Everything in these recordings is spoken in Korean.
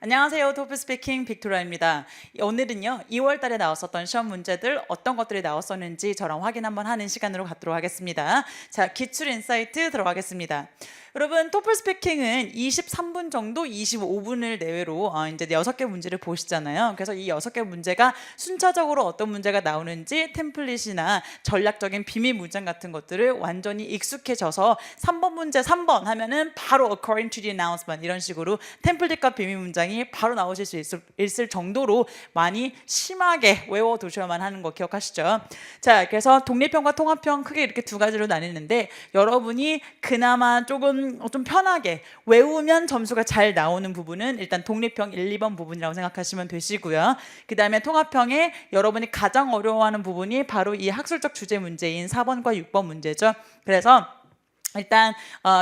안녕하세요. 토프 스피킹 빅토리아입니다. 오늘은요, 2월 달에 나왔었던 시험 문제들 어떤 것들이 나왔었는지 저랑 확인 한번 하는 시간으로 갖도록 하겠습니다. 자, 기출 인사이트 들어가겠습니다. 여러분, 토플 스피킹은 23분 정도 25분을 내외로 이제 6개 문제를 보시잖아요. 그래서 이 6개 문제가 순차적으로 어떤 문제가 나오는지 템플릿이나 전략적인 비밀 문장 같은 것들을 완전히 익숙해져서 3번 문제 3번 하면은 바로 according to the announcement 이런 식으로 템플릿과 비밀 문장이 바로 나오실 수 있을 정도로 많이 심하게 외워두셔야만 하는 거 기억하시죠? 자, 그래서 독립형과 통합형 크게 이렇게 두 가지로 나뉘는데 여러분이 그나마 좀 편하게 외우면 점수가 잘 나오는 부분은 일단 독립형 1, 2번 부분이라고 생각하시면 되시고요. 그 다음에 통합형에 여러분이 가장 어려워하는 부분이 바로 이 학술적 주제 문제인 4번과 6번 문제죠. 그래서 일단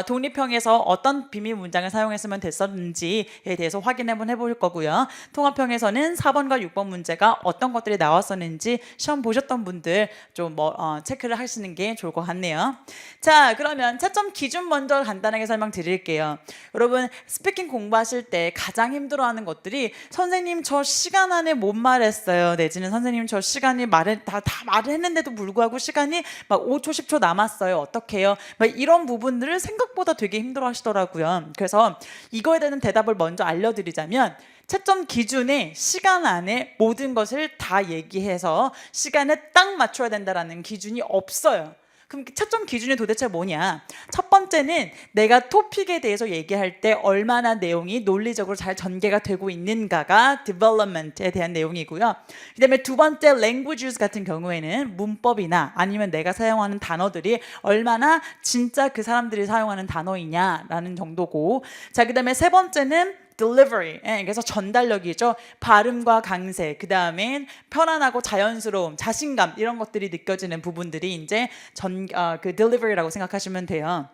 독립형에서 어떤 비밀 문장을 사용했으면 됐었는지에 대해서 확인 한번 해볼 거고요. 통합형에서는 4번과 6번 문제가 어떤 것들이 나왔었는지 시험 보셨던 분들 좀 체크를 하시는 게 좋을 것 같네요. 자, 그러면 채점 기준 먼저 간단하게 설명드릴게요. 여러분 스피킹 공부하실 때 가장 힘들어하는 것들이 선생님 저 시간 안에 못 말했어요. 내지는 선생님 저 시간이 다 말을 했는데도 불구하고 시간이 막 5초 10초 남았어요. 어떡해요? 막 이런 부분들을 생각보다 되게 힘들어 하시더라고요. 그래서 이거에 대한 대답을 먼저 알려드리자면 채점 기준에 시간 안에 모든 것을 다 얘기해서 시간에 딱 맞춰야 된다는 기준이 없어요. 그럼 채점 기준이 도대체 뭐냐? 첫 번째는 내가 토픽에 대해서 얘기할 때 얼마나 내용이 논리적으로 잘 전개가 되고 있는가가 development에 대한 내용이고요. 그 다음에 두 번째 languages 같은 경우에는 문법이나 아니면 내가 사용하는 단어들이 얼마나 진짜 그 사람들이 사용하는 단어이냐라는 정도고, 자, 그 다음에 세 번째는 delivery, 그래서 전달력이죠. 발음과 강세, 그 다음엔 편안하고 자연스러움, 자신감 이런 것들이 느껴지는 부분들이 이제 그 delivery라고 생각하시면 돼요.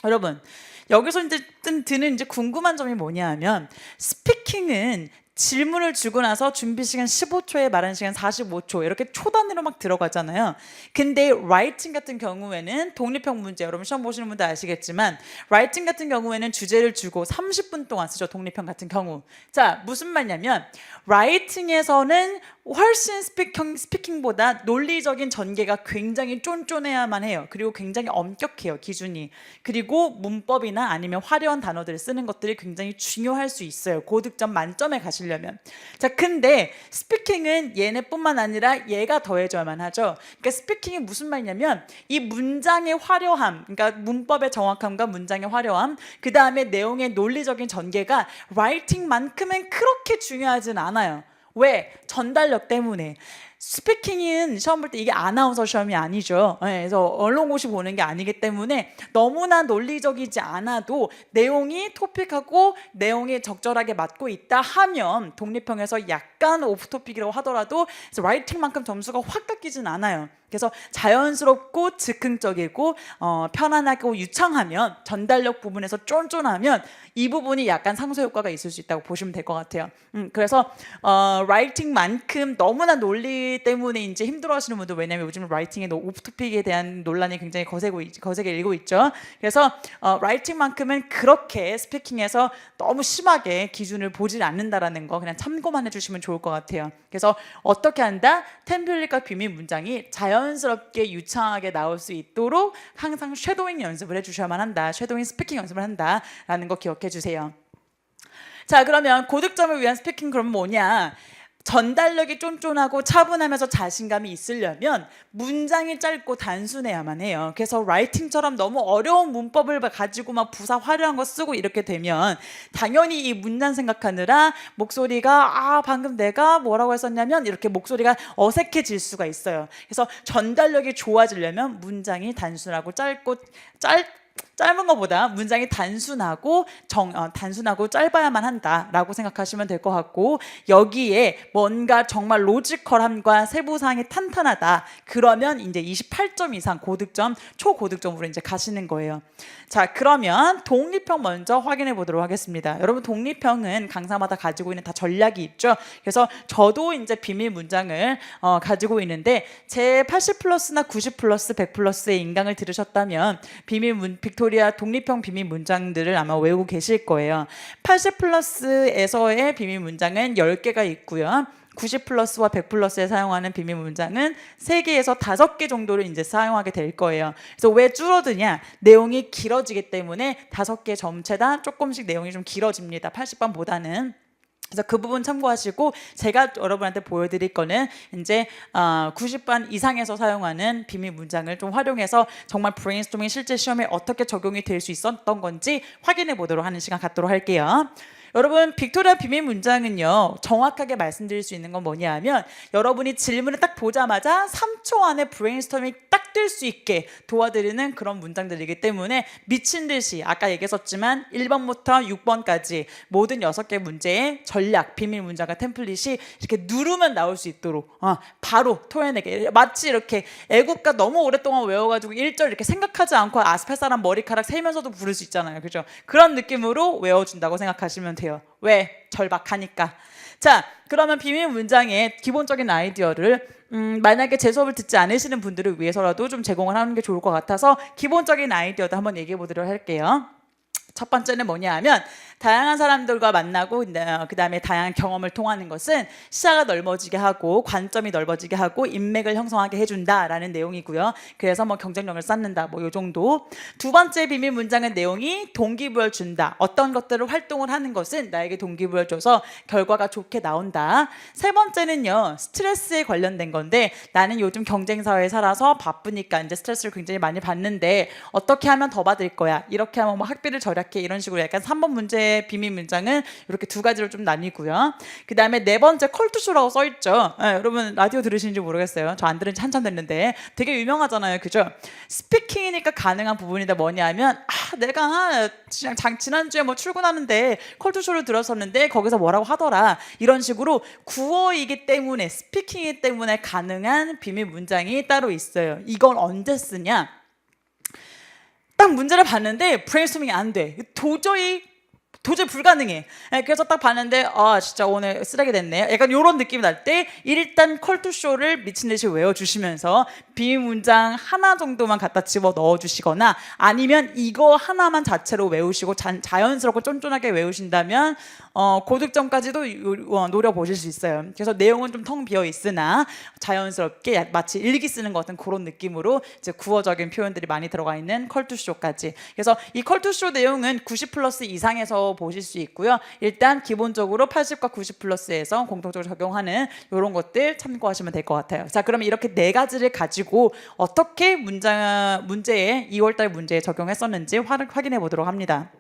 여러분 여기서 이제 드는 이제 궁금한 점이 뭐냐하면 스피킹은 질문을 주고 나서 준비 시간 15초에 말하는 시간 45초 이렇게 초 단위로 막 들어가잖아요. 근데 라이팅 같은 경우에는 독립형 문제, 여러분 시험 보시는 분들 아시겠지만 라이팅 같은 경우에는 주제를 주고 30분 동안 쓰죠. 독립형 같은 경우. 자, 무슨 말이냐면 라이팅에서는 훨씬 스피킹보다 논리적인 전개가 굉장히 쫀쫀해야만 해요. 그리고 굉장히 엄격해요, 기준이. 그리고 문법이나 아니면 화려한 단어들을 쓰는 것들이 굉장히 중요할 수 있어요. 고득점 만점에 가시려면. 자, 근데 스피킹은 얘네뿐만 아니라 얘가 더해져야만 하죠. 그러니까 스피킹이 무슨 말이냐면 이 문장의 화려함, 그러니까 문법의 정확함과 문장의 화려함, 그 다음에 내용의 논리적인 전개가 라이팅만큼은 그렇게 중요하진 않아요. 왜? 전달력 때문에. 스피킹은 시험 볼 때 이게 아나운서 시험이 아니죠. 그래서 언론고시 보는 게 아니기 때문에 너무나 논리적이지 않아도 내용이 토픽하고 내용이 적절하게 맞고 있다 하면 독립형에서 약간 오프토픽이라고 하더라도 라이팅만큼 점수가 확 깎이진 않아요. 그래서 자연스럽고 즉흥적이고 편안하고 유창하면, 전달력 부분에서 쫀쫀하면 이 부분이 약간 상쇄 효과가 있을 수 있다고 보시면 될 것 같아요. 그래서 라이팅만큼 너무나 논리 때문에 이제 힘들어하시는 분들, 왜냐면 요즘 라이팅의 오프토픽에 대한 논란이 굉장히 거세게 일고 있죠. 그래서 라이팅만큼은 그렇게 스피킹에서 너무 심하게 기준을 보질 않는다라는 거 그냥 참고만 해주시면 좋을 것 같아요. 그래서 어떻게 한다? 템플릿과 비밀 문장이 자연스럽게 유창하게 나올 수 있도록 항상 쉐도잉 연습을 해주셔야만 한다. 쉐도잉 스피킹 연습을 한다라는 거 기억해 주세요. 자, 그러면 고득점을 위한 스피킹 그럼 뭐냐? 전달력이 쫀쫀하고 차분하면서 자신감이 있으려면 문장이 짧고 단순해야만 해요. 그래서 라이팅처럼 너무 어려운 문법을 가지고 막 부사 화려한 거 쓰고 이렇게 되면 당연히 이 문장 생각하느라 목소리가 방금 내가 뭐라고 했었냐면 이렇게 목소리가 어색해질 수가 있어요. 그래서 전달력이 좋아지려면 문장이 단순하고 짧은 것보다 문장이 단순하고 짧아야만 한다라고 생각하시면 될 것 같고, 여기에 뭔가 정말 로지컬함과 세부사항이 탄탄하다 그러면 이제 28점 이상 고득점, 초고득점으로 이제 가시는 거예요. 자, 그러면 독립형 먼저 확인해 보도록 하겠습니다. 여러분 독립형은 강사마다 가지고 있는 다 전략이 있죠. 그래서 저도 이제 비밀 문장을 가지고 있는데 제 80 플러스나 90 플러스 100 플러스의 인강을 들으셨다면 빅토리아 빅토리아 독립형 비밀 문장들을 아마 외우고 계실 거예요. 80 플러스에서의 비밀 문장은 10개가 있고요. 90 플러스와 100 플러스에 사용하는 비밀 문장은 3개에서 5개 정도를 이제 사용하게 될 거예요. 그래서 왜 줄어드냐? 내용이 길어지기 때문에 5개 전체 다 조금씩 내용이 좀 길어집니다. 80번보다는. 그래서 그 부분 참고하시고 제가 여러분한테 보여드릴 거는 이제 90번 이상에서 사용하는 비밀 문장을 좀 활용해서 정말 브레인스토밍 실제 시험에 어떻게 적용이 될 수 있었던 건지 확인해 보도록 하는 시간 갖도록 할게요. 여러분 빅토리아 비밀 문장은요 정확하게 말씀드릴 수 있는 건 뭐냐 하면 여러분이 질문을 딱 보자마자 3초 안에 브레인스토밍이 딱 뜰 수 있게 도와드리는 그런 문장들이기 때문에 미친 듯이 아까 얘기했었지만 1번부터 6번까지 모든 6개 문제의 전략 비밀 문장과 템플릿이 이렇게 누르면 나올 수 있도록 바로 토해내게 마치 이렇게 애국가 너무 오랫동안 외워가지고 1절 이렇게 생각하지 않고 아스팔사람 머리카락 세면서도 부를 수 있잖아요. 그죠? 그런 느낌으로 외워준다고 생각하시면 돼요. 왜? 절박하니까. 자, 그러면 비밀 문장의 기본적인 아이디어를 만약에 제 수업을 듣지 않으시는 분들을 위해서라도 좀 제공을 하는 게 좋을 것 같아서 기본적인 아이디어도 한번 얘기해 보도록 할게요. 첫 번째는 뭐냐 하면 다양한 사람들과 만나고 그 다음에 다양한 경험을 통하는 것은 시야가 넓어지게 하고 관점이 넓어지게 하고 인맥을 형성하게 해준다라는 내용이고요. 그래서 뭐 경쟁력을 쌓는다 뭐 요 정도. 두 번째 비밀 문장의 내용이 동기부여를 준다. 어떤 것들을 활동을 하는 것은 나에게 동기부여를 줘서 결과가 좋게 나온다. 세 번째는요 스트레스에 관련된 건데 나는 요즘 경쟁사회에 살아서 바쁘니까 이제 스트레스를 굉장히 많이 받는데 어떻게 하면 더 받을 거야. 이렇게 하면 뭐 학비를 절약해 이런 식으로 약간 3번 문제의 비밀 문장은 이렇게 두 가지로 좀 나뉘고요. 그 다음에 네 번째 컬투쇼라고 써있죠. 여러분 라디오 들으시는지 모르겠어요. 저 안 들은 지 한참 됐는데 되게 유명하잖아요. 그죠? 스피킹이니까 가능한 부분이다 뭐냐면 내가 지난주에 뭐 출근하는데 컬투쇼를 들었었는데 거기서 뭐라고 하더라. 이런 식으로 구어이기 때문에 스피킹이기 때문에 가능한 비밀 문장이 따로 있어요. 이건 언제 쓰냐? 딱 문제를 봤는데 브레인스토밍이 안 돼. 도저히 불가능해. 그래서 딱 봤는데 진짜 오늘 쓰레기 됐네. 약간 이런 느낌이 날 때 일단 컬투쇼를 미친 듯이 외워주시면서 비밀 문장 하나 정도만 갖다 집어 넣어주시거나 아니면 이거 하나만 자체로 외우시고 자연스럽고 쫀쫀하게 외우신다면 고득점까지도 노려보실 수 있어요. 그래서 내용은 좀 텅 비어 있으나 자연스럽게 마치 일기 쓰는 것 같은 그런 느낌으로 이제 구어적인 표현들이 많이 들어가 있는 컬투쇼까지. 그래서 이 컬투쇼 내용은 90 플러스 이상에서 보실 수 있고요. 일단 기본적으로 80과 90 플러스에서 공통적으로 적용하는 이런 것들 참고하시면 될 것 같아요. 자, 그러면 이렇게 네 가지를 가지고 어떻게 문제에 2월달 문제에 적용했었는지 확인해 보도록 합니다.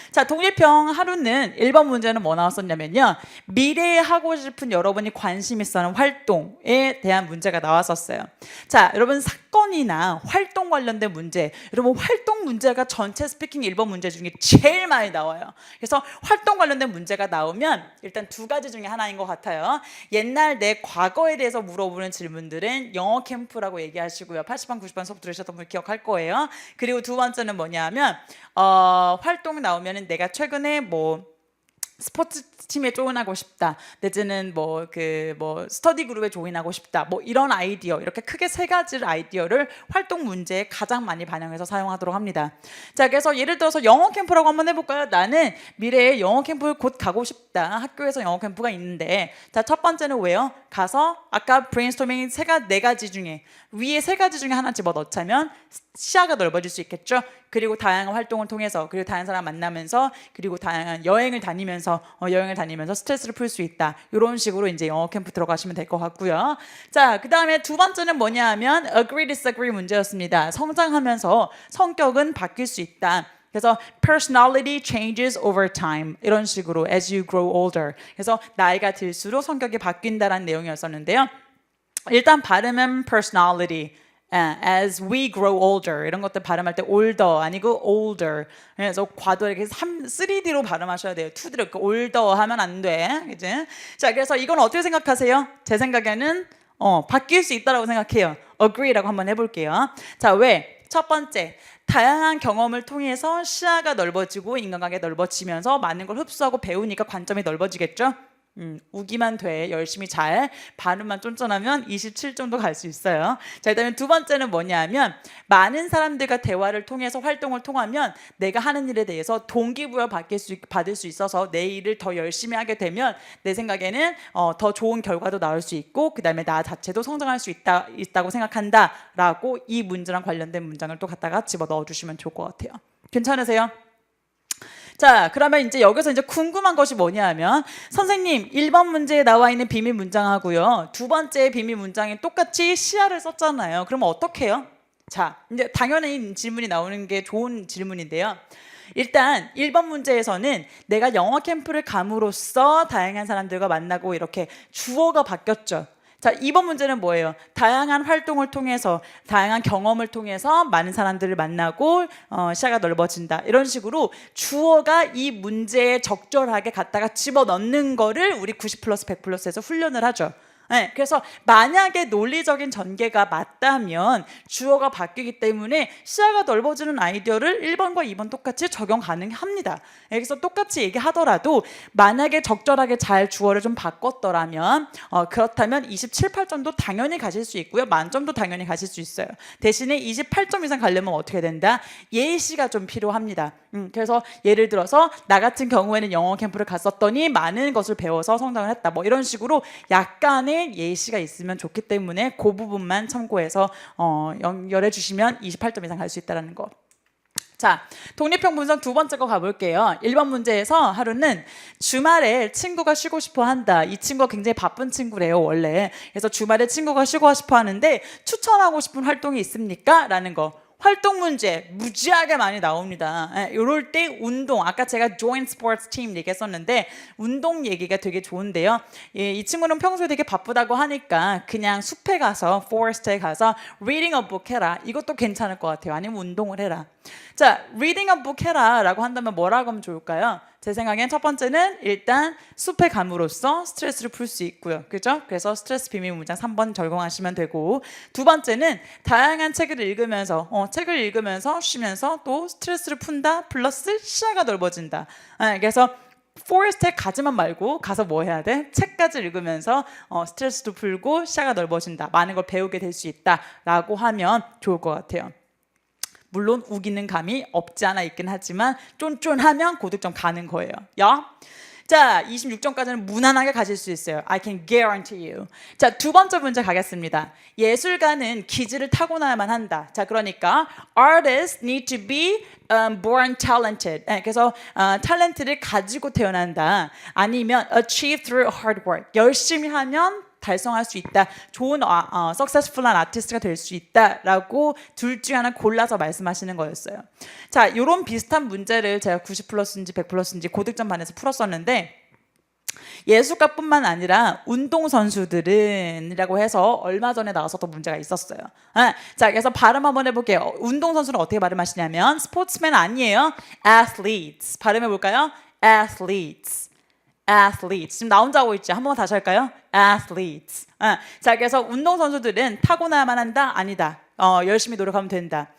자, 독립형 하루는 1번 문제는 뭐 나왔었냐면요. 미래에 하고 싶은 여러분이 관심 있어 하는 활동에 대한 문제가 나왔었어요. 자, 여러분 사건이나 활동 관련된 문제, 여러분 활동 문제가 전체 스피킹 1번 문제 중에 제일 많이 나와요. 그래서 활동 관련된 문제가 나오면 일단 두 가지 중에 하나인 것 같아요. 옛날 내 과거에 대해서 물어보는 질문들은 영어 캠프라고 얘기하시고요. 80번, 90번 수업 들으셨던 분 기억할 거예요. 그리고 두 번째는 뭐냐 하면 활동 나오면은 내가 최근에 뭐 스포츠 팀에 조인하고 싶다. 내지는 스터디 그룹에 조인하고 싶다. 뭐 이런 아이디어, 이렇게 크게 세 가지 아이디어를 활동 문제에 가장 많이 반영해서 사용하도록 합니다. 자, 그래서 예를 들어서 영어 캠프라고 한번 해볼까요? 나는 미래에 영어 캠프를 곧 가고 싶다. 학교에서 영어 캠프가 있는데, 자, 첫 번째는 왜요? 가서 아까 브레인스토밍 네 가지 중에 위에 세 가지 중에 하나 집어 넣자면 시야가 넓어질 수 있겠죠. 그리고 다양한 활동을 통해서, 그리고 다양한 사람 만나면서, 그리고 다양한 여행을 다니면서 스트레스를 풀 수 있다. 이런 식으로 이제 영어 캠프 들어가시면 될 것 같고요. 자, 그 다음에 두 번째는 뭐냐 하면 agree disagree 문제였습니다. 성장하면서 성격은 바뀔 수 있다. 그래서 personality changes over time 이런 식으로 as you grow older. 그래서 나이가 들수록 성격이 바뀐다라는 내용이었었는데요. 일단 발음은 personality. as we grow older 이런 것들 발음할 때 older 아니고 older. 그래서 과도 이렇게 3D로 발음하셔야 돼요. 2D로 이렇게 older 하면 안 돼. 그치? 자, 그래서 이건 어떻게 생각하세요? 제 생각에는 바뀔 수 있다라고 생각해요. agree라고 한번 해볼게요. 자, 왜? 첫 번째, 다양한 경험을 통해서 시야가 넓어지고 인간관계가 넓어지면서 많은 걸 흡수하고 배우니까 관점이 넓어지겠죠? 우기만 돼. 열심히 잘 발음만 쫀쫀하면 27 정도 갈 수 있어요. 자, 그다음에 두 번째는 뭐냐면 많은 사람들과 대화를 통해서 활동을 통하면 내가 하는 일에 대해서 동기부여 받을 수 있어서 내 일을 더 열심히 하게 되면 내 생각에는 더 좋은 결과도 나올 수 있고 그다음에 나 자체도 성장할 수 있다고 생각한다라고 이 문제랑 관련된 문장을 또 갖다가 집어 넣어 주시면 좋을 것 같아요. 괜찮으세요? 자, 그러면 이제 여기서 이제 궁금한 것이 뭐냐 하면 선생님 1번 문제에 나와 있는 비밀 문장하고요. 두 번째 비밀 문장에 똑같이 시야를 썼잖아요. 그러면 어떻게 해요? 자, 이제 당연히 질문이 나오는 게 좋은 질문인데요. 일단 1번 문제에서는 내가 영어 캠프를 감으로써 다양한 사람들과 만나고 이렇게 주어가 바뀌었죠. 자, 2번 문제는 뭐예요? 다양한 활동을 통해서 다양한 경험을 통해서 많은 사람들을 만나고 시야가 넓어진다. 이런 식으로 주어가 이 문제에 적절하게 갖다가 집어넣는 거를 우리 90 플러스 100 플러스에서 훈련을 하죠. 네, 그래서 만약에 논리적인 전개가 맞다면 주어가 바뀌기 때문에 시야가 넓어지는 아이디어를 1번과 2번 똑같이 적용 가능합니다. 여기서 똑같이 얘기하더라도 만약에 적절하게 잘 주어를 좀 바꿨더라면 그렇다면 27, 8점도 당연히 가실 수 있고요. 만점도 당연히 가실 수 있어요. 대신에 28점 이상 가려면 어떻게 된다? 예시가 좀 필요합니다. 그래서 예를 들어서 나 같은 경우에는 영어 캠프를 갔었더니 많은 것을 배워서 성장을 했다. 뭐 이런 식으로 약간의 예시가 있으면 좋기 때문에 그 부분만 참고해서 연결해 주시면 28점 이상 갈 수 있다는 거. 자, 독립형 분석 두 번째 거 가볼게요. 1번 문제에서 하루는 주말에 친구가 쉬고 싶어 한다. 이 친구가 굉장히 바쁜 친구래요, 원래. 그래서 주말에 친구가 쉬고 싶어 하는데 추천하고 싶은 활동이 있습니까? 라는 거. 활동 문제 무지하게 많이 나옵니다. 이럴 때 운동, 아까 제가 join sports team 얘기했었는데 운동 얘기가 되게 좋은데요. 이 친구는 평소에 되게 바쁘다고 하니까 그냥 숲에 가서 forest에 가서 reading a book 해라. 이것도 괜찮을 것 같아요. 아니면 운동을 해라. 자, reading a book 해라 라고 한다면 뭐라고 하면 좋을까요? 제 생각엔 첫 번째는 일단 숲에 감으로써 스트레스를 풀 수 있고요. 그죠? 그래서 스트레스 비밀 문장 3번 적용하시면 되고, 두 번째는 다양한 책을 읽으면서 책을 읽으면서 쉬면서 또 스트레스를 푼다 플러스 시야가 넓어진다. 그래서 포레스트에 가지만 말고 가서 뭐 해야 돼? 책까지 읽으면서 스트레스도 풀고 시야가 넓어진다. 많은 걸 배우게 될 수 있다라고 하면 좋을 것 같아요. 물론 우기는 감이 없지 않아 있긴 하지만 쫀쫀하면 고득점 가는 거예요. 야? 자, 26점까지는 무난하게 가실 수 있어요. I can guarantee you. 자, 두 번째 문제 가겠습니다. 예술가는 기질을 타고나야만 한다. 자, 그러니까 artists need to be born talented. 그래서 탤런트를 가지고 태어난다. 아니면 achieve through hard work. 열심히 하면 달성할 수 있다. 좋은 successful한 아티스트가 될 수 있다라고 둘 중에 하나 골라서 말씀하시는 거였어요. 자, 이런 비슷한 문제를 제가 90 플러스인지 100 플러스인지 고득점 반에서 풀었었는데 예술가뿐만 아니라 운동선수들은이라고 해서 얼마 전에 나왔었던 문제가 있었어요. 자, 그래서 발음 한번 해볼게요. 운동선수는 어떻게 발음하시냐면 스포츠맨 아니에요. athletes. 발음해 볼까요? athletes. athletes. 지금 나 혼자 하고 있죠. 한번 다시 할까요? athletes. 자, 그래서 운동선수들은 타고나야만 한다? 아니다. 열심히 노력하면 된다.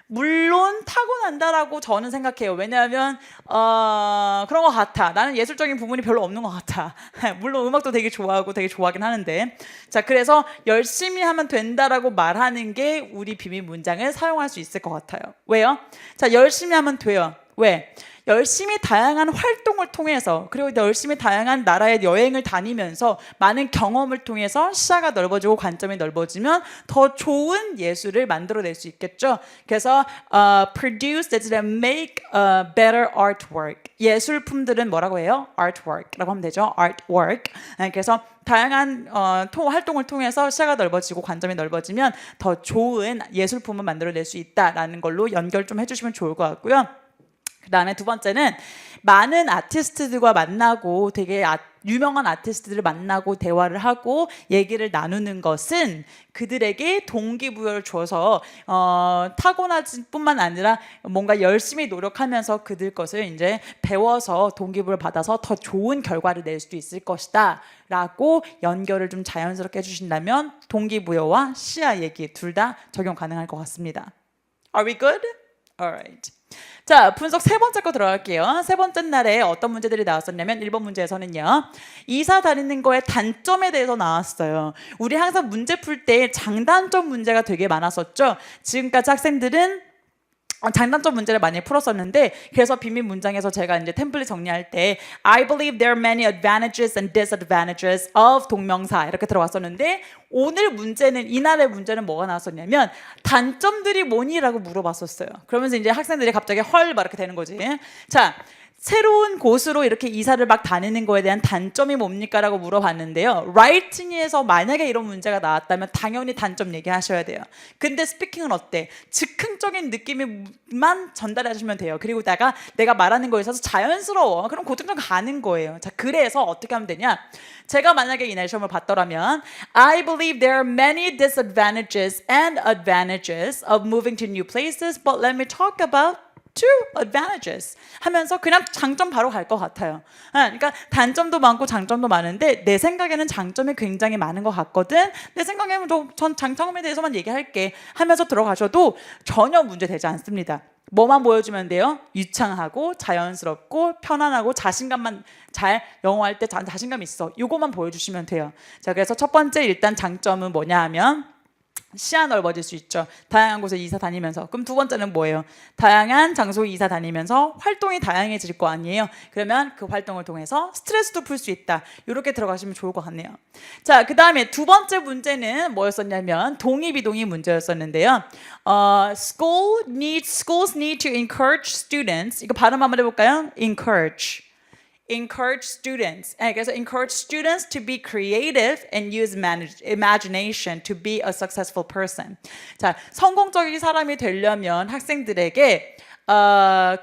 물론 타고난다라고 저는 생각해요. 왜냐하면 그런 것 같아. 나는 예술적인 부분이 별로 없는 것 같아. 물론 음악도 되게 좋아하고 되게 좋아하긴 하는데, 자, 그래서 열심히 하면 된다라고 말하는 게 우리 비밀 문장을 사용할 수 있을 것 같아요. 왜요? 자, 열심히 하면 돼요. 왜? 열심히 다양한 활동을 통해서, 그리고 열심히 다양한 나라의 여행을 다니면서 많은 경험을 통해서 시야가 넓어지고 관점이 넓어지면 더 좋은 예술을 만들어낼 수 있겠죠. 그래서 produce, that's make better artwork. 예술품들은 뭐라고 해요? artwork라고 하면 되죠. artwork. 그래서 다양한 활동을 통해서 시야가 넓어지고 관점이 넓어지면 더 좋은 예술품을 만들어낼 수 있다라는 걸로 연결 좀 해주시면 좋을 것 같고요. 그 다음에 두 번째는 많은 아티스트들과 만나고 되게 유명한 아티스트들을 만나고 대화를 하고 얘기를 나누는 것은 그들에게 동기부여를 줘서 타고나지 뿐만 아니라 뭔가 열심히 노력하면서 그들 것을 이제 배워서 동기부여를 받아서 더 좋은 결과를 낼 수도 있을 것이다 라고 연결을 좀 자연스럽게 해주신다면 동기부여와 시야 얘기 둘 다 적용 가능할 것 같습니다. Are we good? Alright. 자, 분석 세 번째 거 들어갈게요. 세 번째 날에 어떤 문제들이 나왔었냐면 1번 문제에서는요. 이사 다니는 거의 단점에 대해서 나왔어요. 우리 항상 문제 풀 때 장단점 문제가 되게 많았었죠. 지금까지 학생들은 장단점 문제를 많이 풀었었는데 그래서 비밀 문장에서 제가 이제 템플릿 정리할 때 I believe there are many advantages and disadvantages of 동명사 이렇게 들어갔었는데 오늘 문제는 이날의 문제는 뭐가 나왔었냐면 단점들이 뭐니라고 물어봤었어요. 그러면서 이제 학생들이 갑자기 헐 막 이렇게 되는 거지. 자, 새로운 곳으로 이렇게 이사를 막 다니는 거에 대한 단점이 뭡니까? 라고 물어봤는데요. 라이팅에서 만약에 이런 문제가 나왔다면 당연히 단점 얘기하셔야 돼요. 근데 스피킹은 어때? 즉흥적인 느낌만 전달해 주시면 돼요. 그리고 내가 말하는 거에 있어서 자연스러워. 그럼 고등점 가는 거예요. 자, 그래서 어떻게 하면 되냐? 제가 만약에 이날 시험을 봤더라면 I believe there are many disadvantages and advantages of moving to new places, but let me talk about two advantages 하면서 그냥 장점 바로 갈 것 같아요. 그러니까 단점도 많고 장점도 많은데 내 생각에는 장점이 굉장히 많은 것 같거든. 내 생각에는 전 장점에 대해서만 얘기할게 하면서 들어가셔도 전혀 문제되지 않습니다. 뭐만 보여주면 돼요? 유창하고 자연스럽고 편안하고 자신감만 잘 영어할 때 자신감 있어. 이거만 보여주시면 돼요. 자, 그래서 첫 번째 일단 장점은 뭐냐 하면 시야 넓어질 수 있죠. 다양한 곳에 이사 다니면서. 그럼 두 번째는 뭐예요? 다양한 장소에 이사 다니면서 활동이 다양해질 거 아니에요. 그러면 그 활동을 통해서 스트레스도 풀 수 있다. 이렇게 들어가시면 좋을 것 같네요. 자, 그 다음에 두 번째 문제는 뭐였었냐면 동의 비동의 문제였었는데요. Schools need to encourage students. 이거 발음 한번 해볼까요? Encourage students. 그래서 encourage students to be creative and use imagination to be a successful person. 자, 성공적인 사람이 되려면 학생들에게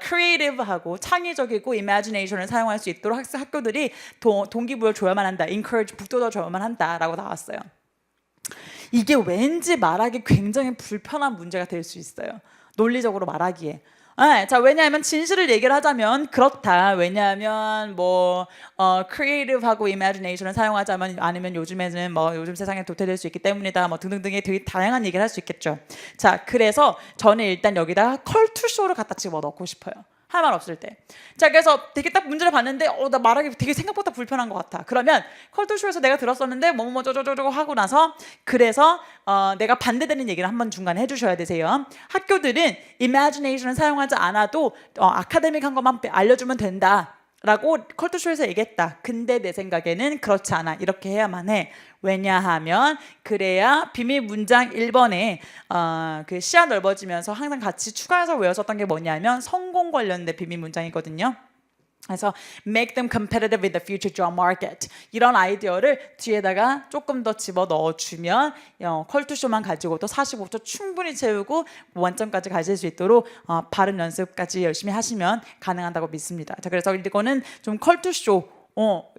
creative하고 창의적이고 imagination을 사용할 수 있도록 학교들이 동기부여를 줘야만 한다. encourage 북돋아 줘야만 한다라고 나왔어요. 이게 왠지 말하기 굉장히 불편한 문제가 될 수 있어요. 논리적으로 말하기에. 자, 왜냐하면 진실을 얘기를 하자면 그렇다. 왜냐하면 creative하고 imagination을 사용하자면 아니면 요즘에는 요즘 세상에 도태될 수 있기 때문이다. 등등등의 되게 다양한 얘기를 할 수 있겠죠. 자, 그래서 저는 일단 여기다가 컬투쇼를 갖다 집어넣고 싶어요. 할 말 없을 때. 자, 그래서 되게 딱 문제를 봤는데 나 말하기 되게 생각보다 불편한 것 같아. 그러면 컬투쇼에서 내가 들었었는데 저저저저 하고 나서 그래서 내가 반대되는 얘기를 한번 중간에 해주셔야 되세요. 학교들은 imagination을 사용하지 않아도 아카데믹한 것만 알려주면 된다. 라고 컬투쇼에서 얘기했다. 근데 내 생각에는 그렇지 않아. 이렇게 해야만 해. 왜냐하면 그래야 비밀 문장 1번에 그 시야 넓어지면서 항상 같이 추가해서 외웠었던 게 뭐냐면 성공 관련된 비밀 문장이거든요. 그래서 make them competitive in the future job market 이런 아이디어를 뒤에다가 조금 더 집어 넣어주면 컬투쇼만 가지고도 45초 충분히 채우고 원점까지 가실 수 있도록 발음 연습까지 열심히 하시면 가능하다고 믿습니다. 자, 그래서 이거는 좀 컬투쇼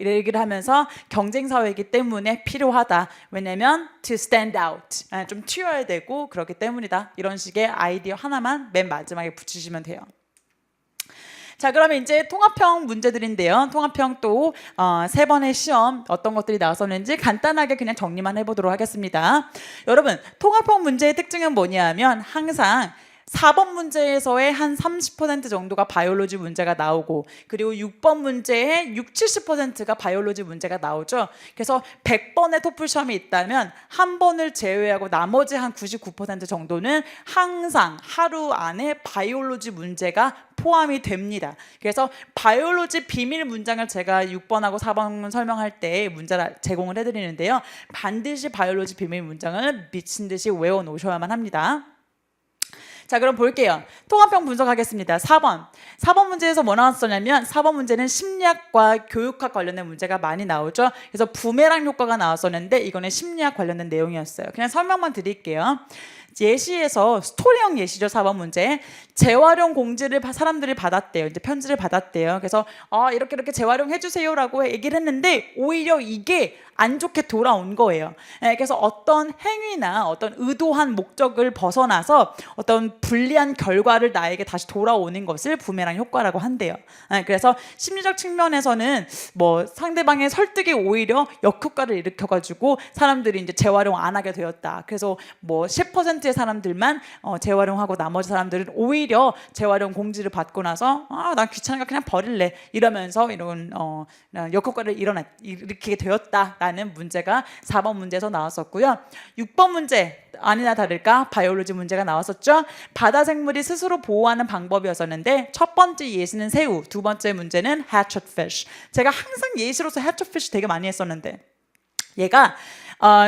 얘기를 하면서 경쟁 사회이기 때문에 필요하다. 왜냐면 to stand out 좀 튀어야 되고 그렇기 때문이다. 이런 식의 아이디어 하나만 맨 마지막에 붙이시면 돼요. 자, 그러면 이제 통합형 문제들인데요. 통합형 또 세 번의 시험 어떤 것들이 나왔었는지 간단하게 그냥 정리만 해보도록 하겠습니다. 여러분, 통합형 문제의 특징은 뭐냐면 항상 4번 문제에서의 한 30% 정도가 바이올로지 문제가 나오고 그리고 6번 문제의 70%가 바이올로지 문제가 나오죠. 그래서 100번의 토플 시험이 있다면 한 번을 제외하고 나머지 한 99% 정도는 항상 하루 안에 바이올로지 문제가 포함이 됩니다. 그래서 바이올로지 비밀 문장을 제가 6번하고 4번 설명할 때 문제를 제공을 해드리는데요. 반드시 바이올로지 비밀 문장을 미친 듯이 외워 놓으셔야만 합니다. 자, 그럼 볼게요. 통합형 분석하겠습니다. 4번 문제에서 뭐 나왔었냐면 4번 문제는 심리학과 교육학 관련된 문제가 많이 나오죠. 그래서 부메랑 효과가 나왔었는데 이거는 심리학 관련된 내용이었어요. 그냥 설명만 드릴게요. 예시에서 스토리형 예시죠. 4번 문제. 재활용 공지를 사람들이 받았대요. 이제 편지를 받았대요. 그래서 이렇게 재활용 해주세요라고 얘기를 했는데 오히려 이게 안 좋게 돌아온 거예요. 그래서 어떤 행위나 어떤 의도한 목적을 벗어나서 어떤 불리한 결과를 나에게 다시 돌아오는 것을 부메랑 효과라고 한대요. 그래서 심리적 측면에서는 상대방의 설득이 오히려 역효과를 일으켜가지고 사람들이 이제 재활용 안 하게 되었다. 그래서 10% 천문지의 사람들만 재활용하고 나머지 사람들은 오히려 재활용 공지를 받고 나서 난 귀찮으니까 그냥 버릴래 이러면서 이런 역효과를 일으키게 되었다라는 문제가 4번 문제에서 나왔었고요. 6번 문제 아니나 다를까 바이올로지 문제가 나왔었죠. 바다 생물이 스스로 보호하는 방법이었었는데 첫 번째 예시는 새우, 두 번째 문제는 hatchet fish. 제가 항상 예시로서 hatchet fish 되게 많이 했었는데 얘가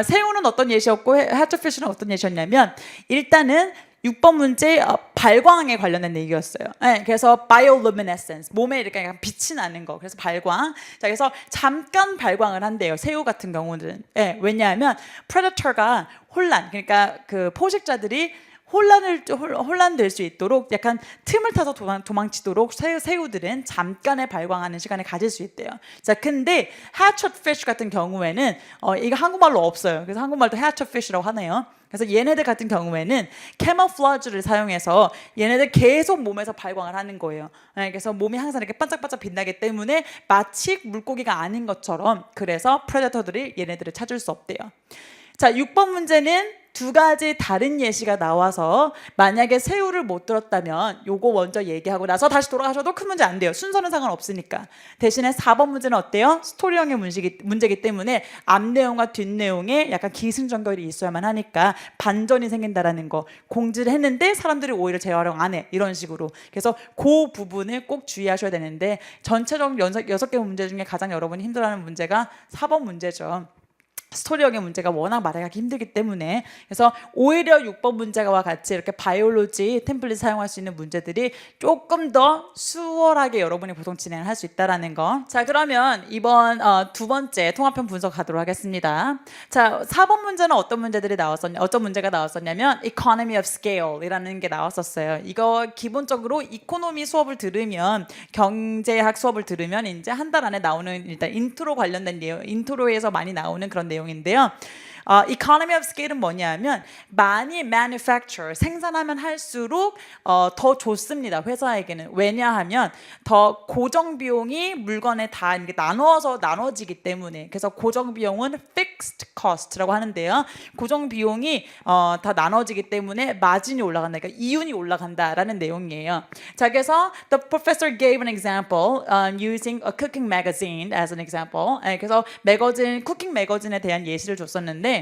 새우는 어떤 예시였고 hatchet fish는 어떤 예시였냐면 일단은 6번 문제 발광에 관련된 얘기였어요. 네, 그래서 bioluminescence 몸에 이렇게 약간 빛이 나는 거. 그래서 발광. 자, 그래서 잠깐 발광을 한대요. 새우 같은 경우는. 네, 왜냐하면 predator가 혼란. 그러니까 그 포식자들이 혼란될 수 있도록 약간 틈을 타서 도망치도록 새우들은 잠깐의 발광하는 시간을 가질 수 있대요. 자, 근데 hatchet fish 같은 경우에는 이거 한국말로 없어요. 그래서 한국말도 hatchet fish라고 하네요. 그래서 얘네들 같은 경우에는 camouflage를 사용해서 얘네들 계속 몸에서 발광을 하는 거예요. 그래서 몸이 항상 이렇게 반짝반짝 빛나기 때문에 마치 물고기가 아닌 것처럼 그래서 프레데터들이 얘네들을 찾을 수 없대요. 자, 6번 문제는 두 가지 다른 예시가 나와서 만약에 새우를 못 들었다면 요거 먼저 얘기하고 나서 다시 돌아가셔도 큰 문제 안 돼요. 순서는 상관없으니까. 대신에 4번 문제는 어때요? 스토리형의 문제이기 때문에 앞 내용과 뒷 내용에 약간 기승전결이 있어야만 하니까 반전이 생긴다라는 거 공지를 했는데 사람들이 오히려 재활용 안 해. 이런 식으로. 그래서 그 부분을 꼭 주의하셔야 되는데 전체적 6개 문제 중에 가장 여러분이 힘들어하는 문제가 4번 문제죠. 스토리형의 문제가 워낙 말하기 힘들기 때문에 그래서 오히려 6번 문제와 같이 이렇게 바이올로지 템플릿 사용할 수 있는 문제들이 조금 더 수월하게 여러분이 보통 진행을 할 수 있다는 거. 자, 그러면 이번 두 번째 통합형 분석 가도록 하겠습니다. 자, 4번 문제는 어떤 문제가 나왔었냐면 economy of scale이라는 게 나왔었어요. 이거 기본적으로 이코노미 수업을 들으면 경제학 수업을 들으면 이제 한 달 안에 나오는 일단 인트로 관련된 내용, 인트로에서 많이 나오는 그런 내용인데요. economy of scale은 뭐냐면 많이 manufacture 생산하면 할수록 더 좋습니다. 회사에게는. 왜냐하면 더 고정 비용이 물건에 다 이렇게 나눠지기 때문에. 그래서 고정 비용은 fixed cost라고 하는데요. 고정 비용이 다 나눠지기 때문에 마진이 올라간다. 그러니까 이윤이 올라간다라는 내용이에요. 자, 그래서 the professor gave an example using a cooking magazine as an example. 그래서 쿠킹 매거진에 대한 예시를 줬었는데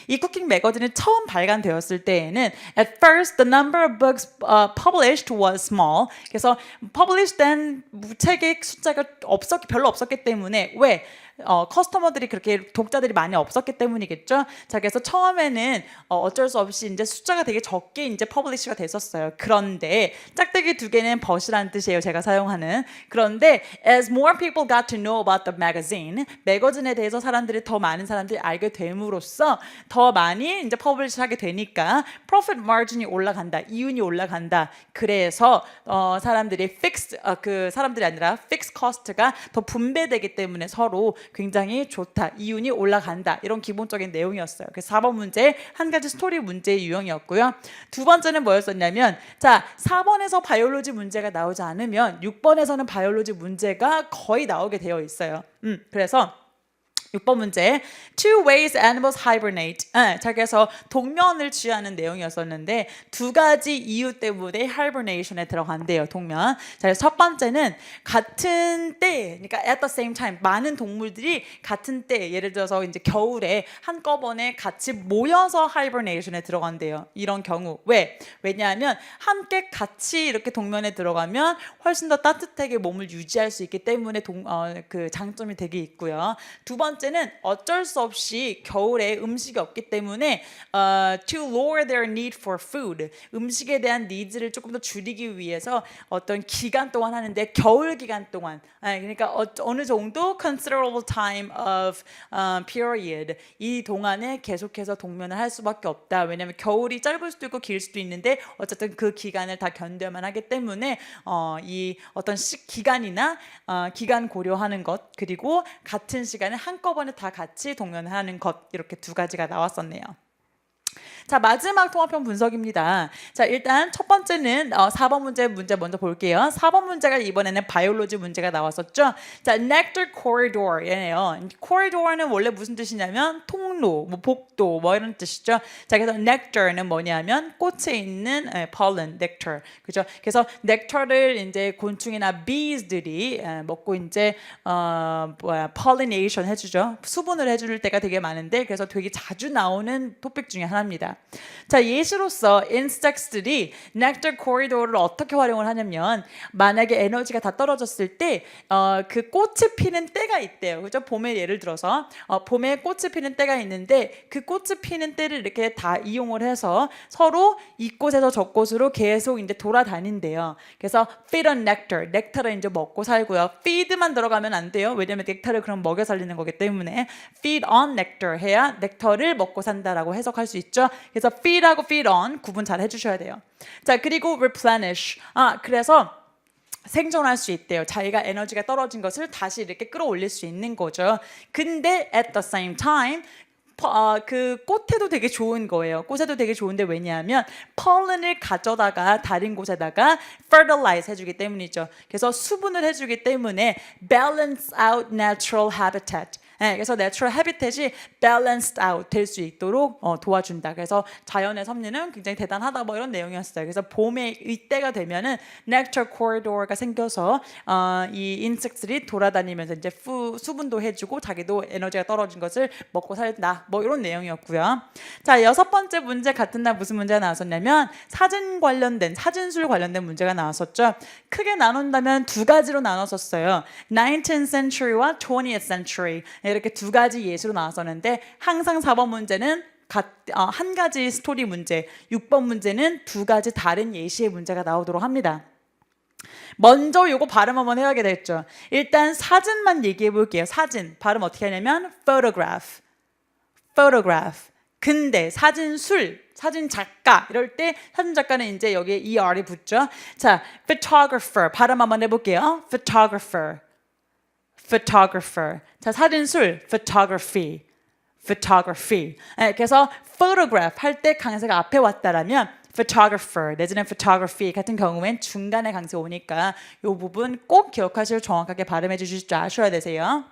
이 쿠킹 매거진이 처음 발간되었을 때에는 at first the number of books published was small. 그래서 publish된 책의 숫자가 별로 없었기 때문에 왜? 커스터머들이 그렇게 독자들이 많이 없었기 때문이겠죠. 자, 그래서 처음에는 어쩔 수 없이 이제 숫자가 되게 적게 이제 퍼블리시가 됐었어요. 그런데 짝대기 두 개는 벗이라는 뜻이에요. 제가 사용하는. 그런데 as more people got to know about the magazine, 매거진에 대해서 더 많은 사람들이 알게 됨으로써 더 많이 이제 퍼블리시하게 되니까 profit margin이 올라간다, 이윤이 올라간다. 그래서 사람들이 사람들이 아니라 fixed cost가 더 분배되기 때문에 서로 굉장히 좋다, 이윤이 올라간다, 이런 기본적인 내용이었어요. 그래서 4번 문제 한 가지 스토리 문제의 유형이었고요. 두 번째는 뭐였었냐면, 자, 4번에서 바이올로지 문제가 나오지 않으면 6번에서는 바이올로지 문제가 거의 나오게 되어 있어요. 그래서 6번 문제 Two ways animals hibernate. 자, 그래서 동면을 취하는 내용이었었는데 두 가지 이유 때문에 hibernation에 들어간대요. 동면. 자, 그래서 첫 번째는 같은 때, 그러니까 at the same time 많은 동물들이 같은 때, 예를 들어서 이제 겨울에 한꺼번에 같이 모여서 hibernation에 들어간대요. 이런 경우. 왜냐하면 함께 같이 이렇게 동면에 들어가면 훨씬 더 따뜻하게 몸을 유지할 수 있기 때문에 그 장점이 되게 있고요. 두 번째는 어쩔 수 없이 겨울에 음식이 없기 때문에 to lower their need for food, 음식에 대한 니즈를 조금 더 줄이기 위해서 어떤 기간 동안 하는데 겨울 기간 동안, 그러니까 어느 정도 considerable time of period, 이 동안에 계속해서 동면을 할 수밖에 없다. 왜냐하면 겨울이 짧을 수도 있고 길 수도 있는데 어쨌든 그 기간을 다 견뎌야만 하기 때문에 이 어떤 기간이나 기간 고려하는 것, 그리고 같은 시간에 한꺼번에 다 같이 동면을 하는 것, 이렇게 두 가지가 나왔었네요. 자, 마지막 통합형 분석입니다. 자, 일단 첫 번째는 4번 문제 먼저 볼게요. 4번 문제가 이번에는 바이올로지 문제가 나왔었죠. 자, nectar corridor이에요. corridor는 원래 무슨 뜻이냐면 통로, 뭐 복도, 뭐 이런 뜻이죠. 자, 그래서 nectar는 뭐냐면 꽃에 있는 pollen, nectar, 그죠? 그래서 넥터를 이제 곤충이나 bees들이 먹고 이제 pollination 해주죠. 수분을 해줄 때가 되게 많은데 그래서 되게 자주 나오는 토픽 중에 하나입니다. 자, 예시로서 insects들이 nectar corridor를 어떻게 활용을 하냐면 만약에 에너지가 다 떨어졌을 때 그 꽃이 피는 때가 있대요. 그죠? 봄에 예를 들어서 봄에 꽃이 피는 때가 있는데 그 꽃이 피는 때를 이렇게 다 이용을 해서 서로 이곳에서 저곳으로 계속 이제 돌아다닌대요. 그래서 feed on nectar, 넥타를 이제 먹고 살고요. feed만 들어가면 안 돼요. 왜냐면 넥타를 그럼 먹여 살리는 거기 때문에 feed on nectar 해야 넥타를 먹고 산다라고 해석할 수 있죠. 그래서 feed하고 feed on 구분 잘 해주셔야 돼요. 자, 그리고 replenish. 그래서 생존할 수 있대요. 자기가 에너지가 떨어진 것을 다시 이렇게 끌어올릴 수 있는 거죠. 근데 at the same time 그 꽃에도 되게 좋은 거예요. 꽃에도 되게 좋은데 왜냐하면 pollen을 가져다가 다른 곳에다가 fertilize 해주기 때문이죠. 그래서 수분을 해주기 때문에 balance out natural habitat. 그래서 natural habitat이 balanced out 될 수 있도록 도와준다. 그래서 자연의 섭리는 굉장히 대단하다 뭐 이런 내용이었어요. 그래서 봄에 이때가 되면은 nectar corridor가 생겨서 이 insects들이 돌아다니면서 이제 수분도 해주고 자기도 에너지가 떨어진 것을 먹고 살다 뭐 이런 내용이었고요. 자, 6번째 문제 같은 날 무슨 문제가 나왔었냐면 사진술 관련된 문제가 나왔었죠. 크게 나눈다면 두 가지로 나눴었어요. 19th century와 20th century. 이렇게 두 가지 예시로 나왔었는데 항상 4번 문제는 한 가지 스토리 문제, 6번 문제는 두 가지 다른 예시의 문제가 나오도록 합니다. 먼저 요거 발음 한번 해야게 됐죠. 일단 사진만 얘기해 볼게요. 사진 발음 어떻게 하냐면 photograph. 근데 사진 작가 이럴 때 사진 작가는 이제 여기에 er이 붙죠. 자, photographer 발음 한번 해볼게요. photographer. 자, 사진술 photography. 그래서 photograph 할 때 강세가 앞에 왔다라면 photographer 내지는 photography 같은 경우엔 중간에 강세 오니까 이 부분 꼭 기억하시고 정확하게 발음해 주실 줄 아셔야 되세요.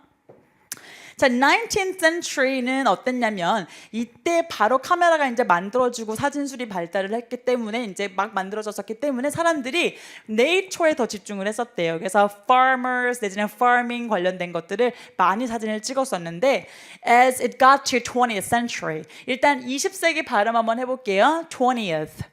자, 19th century는 어땠냐면 이때 바로 카메라가 이제 만들어지고 사진술이 발달을 했기 때문에 이제 막 만들어졌었기 때문에 사람들이 네이처에 더 집중을 했었대요. 그래서 farmers 내지는 farming 관련된 것들을 많이 사진을 찍었었는데 as it got to 20th century 일단 20세기 발음 한번 해볼게요. 20th.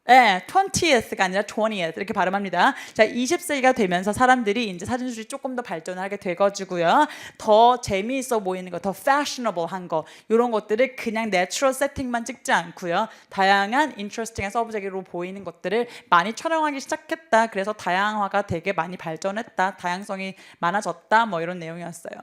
네, 20th가 아니라 20th 이렇게 발음합니다. 자, 20세기가 되면서 사람들이 이제 사진술이 조금 더 발전을 하게 돼가지고요. 더 재미있어 보이는 거, 더 fashionable한 거 이런 것들을 그냥 내추럴 세팅만 찍지 않고요. 다양한 interesting한 서브젝트로 보이는 것들을 많이 촬영하기 시작했다. 그래서 다양화가 되게 많이 발전했다. 다양성이 많아졌다. 뭐 이런 내용이었어요.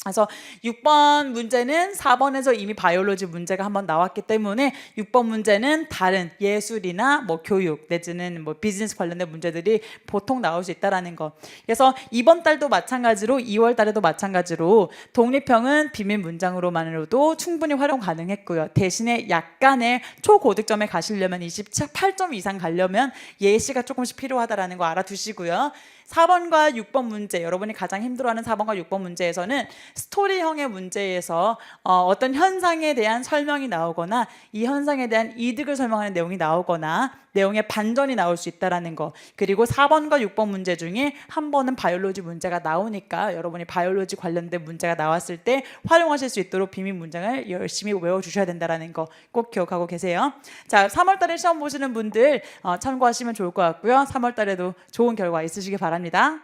그래서 6번 문제는 4번에서 이미 바이올로지 문제가 한번 나왔기 때문에 6번 문제는 다른 예술이나 뭐 교육 내지는 뭐 비즈니스 관련된 문제들이 보통 나올 수 있다라는 거. 그래서 이번 달도 마찬가지로 2월 달에도 마찬가지로 독립형은 비밀 문장으로만으로도 충분히 활용 가능했고요. 대신에 약간의 초고득점에 가시려면 28점 이상 가려면 예시가 조금씩 필요하다라는 거 알아두시고요. 4번과 6번 문제, 여러분이 가장 힘들어하는 4번과 6번 문제에서는 스토리형의 문제에서 어떤 현상에 대한 설명이 나오거나 이 현상에 대한 이득을 설명하는 내용이 나오거나 내용의 반전이 나올 수 있다는 거. 그리고 4번과 6번 문제 중에 한 번은 바이올로지 문제가 나오니까 여러분이 바이올로지 관련된 문제가 나왔을 때 활용하실 수 있도록 비밀 문장을 열심히 외워주셔야 된다는 거 꼭 기억하고 계세요. 자, 3월 달에 시험 보시는 분들 참고하시면 좋을 것 같고요. 3월 달에도 좋은 결과 있으시길 바랍니다.